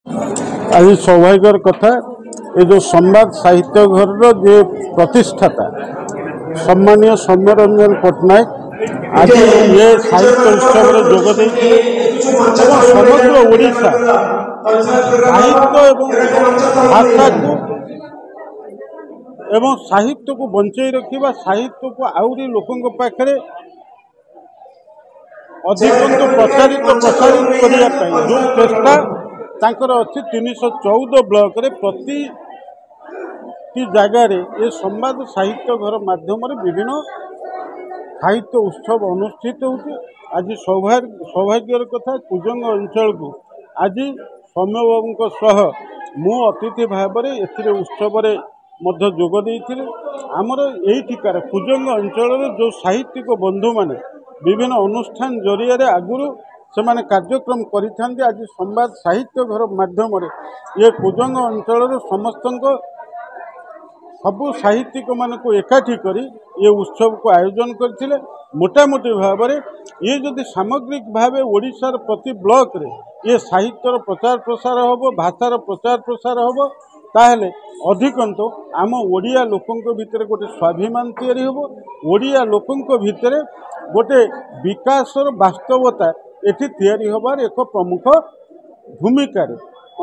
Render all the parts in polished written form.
आज सौभाग्यर कथा ये जो संवाद साहित्य घर जे प्रतिष्ठाता सम्मानीय सौम्यरंजन पट्टनायक आज ये साहित्य उत्सव जोग समग्र ओडिशा साहित्य को बंचाई रखा साहित्य को आउरी लोकों पाखे अधिक प्रसारित करने जो चेष्टा तांकर अच्छी 314 ब्लॉक रे प्रति जगार ये संवाद साहित्य घर माध्यम विभिन्न साहित्य उत्सव अनुष्ठित होती। आज सौभाग्यर कथा कुजंग अंचल को आज सौम्य बाबू सह मु अतिथि भाव में उत्सव जोग देइथिले। आमर एठिकार कुजंग अंचल जो साहित्यिक बंधु माने विभिन्न अनुष्ठान जरिया आगुरी से कार्यक्रम करिथांती। आज संवाद साहित्य घर माध्यम ये कुजंग अंचल समस्त सबु साहित्यिक मान को एकाठी करी ये उत्सव को आयोजन करथिले। मोटामोटी भाव में ये जदि सामग्रिक भाव ओडिशार प्रति ब्लॉक रे ये साहित्यर प्रचार प्रसार होबो भाषार प्रचार प्रसार होबो ताहले अधिकंतो आम ओडिया लोकंक भितर गोटे स्वाभिमान तैयारी होबो। ओडिया लोकंक भितर गोटे विकासर वास्तवता एठी तैयारी होबार एक प्रमुख भूमिका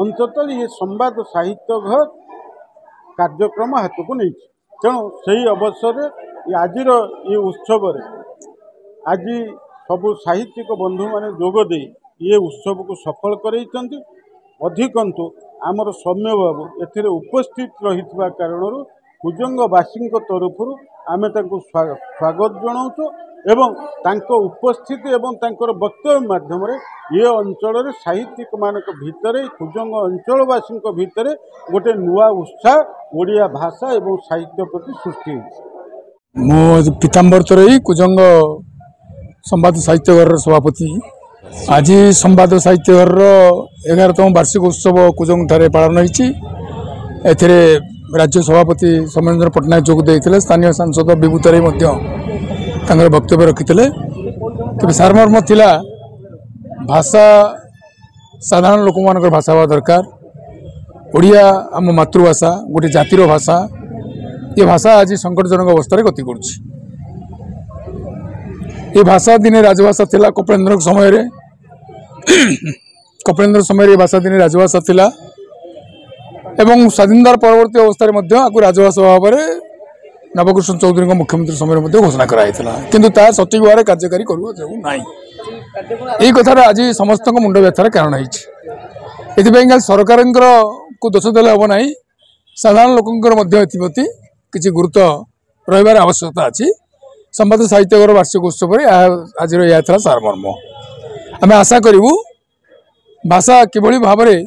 अंततः ये संवाद साहित्य घर कार्यक्रम हाथ को नहीं। तेणु से अवसर आज ये उत्सव आज सबु साहित्यिक बंधु माने जोग दे ये उत्सव को सफल करैछंती। अधिकंतु आमर सौम्य बाबू एथिरे उपस्थित रहितबा कारणरू कुजंगवासी तरफ आमे तांको स्वागत जनाऊँ एवं तांको उपस्थिति एवं तांकर वक्तव्य माध्यम ये अंचल साहित्यिक मानक भितर कुजंग अंचलवासी भितर गोटे नुआ उत्साह ओडिया भाषा एवं साहित्य प्रति सृष्टि। मो पीताम्बर तरई कुजंग संवाद साहित्य घर सभापति। आज संवाद साहित्य घर 11तम वार्षिक उत्सव कुजंग ठारे पालन होइछि। एथिरे राज्य सभापति सौम्यरंजन पट्टनायक जोग देइथिले। स्थानीय सांसद विभूतरे वक्तव्य रखिते। तेज सारमर्म थिला भाषा साधारण लोक मान भाषा हवा दरकार। ओडिया आम मातृभाषा गोटे जातिर भाषा ये भाषा आज संकटजनक अवस्था गति करुच्ची। ये भाषा दिने राजभाषा थिला कपिलेन्द्र समय कपिलेन्द्र समय भाषा दिने राजभाषा थिला एवं स्वाधीनता परवर्ती अवस्था राजभाषा भाव में नवकृष्ण चौधरी मुख्यमंत्री समय घोषणा कराइला किंतु ता सठिक भाव में कार्यकारी करूना यही कथार आज समस्त मुंड व्यथार कारण है। सरकार को दोष देले हम ना साधारण लोक किसी गुरुत्व रही आवश्यकता अच्छी। संवाद साहित्य घर वार्षिक उत्सव आज यह सारमर्म। आम आशा करूँ भाषा किभली भाव में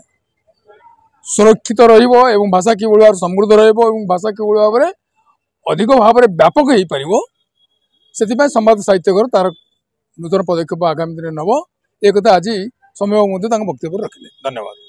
सुरक्षित रही भाषा किभली भाव समृद्ध भाषा किभली भाव में अधिक भाव में व्यापक हो पार संवाद साहित्य घर तार नूतन पदक्षेप आगामी दिन नब एक आज समय वक्तव्य रखिले। धन्यवाद।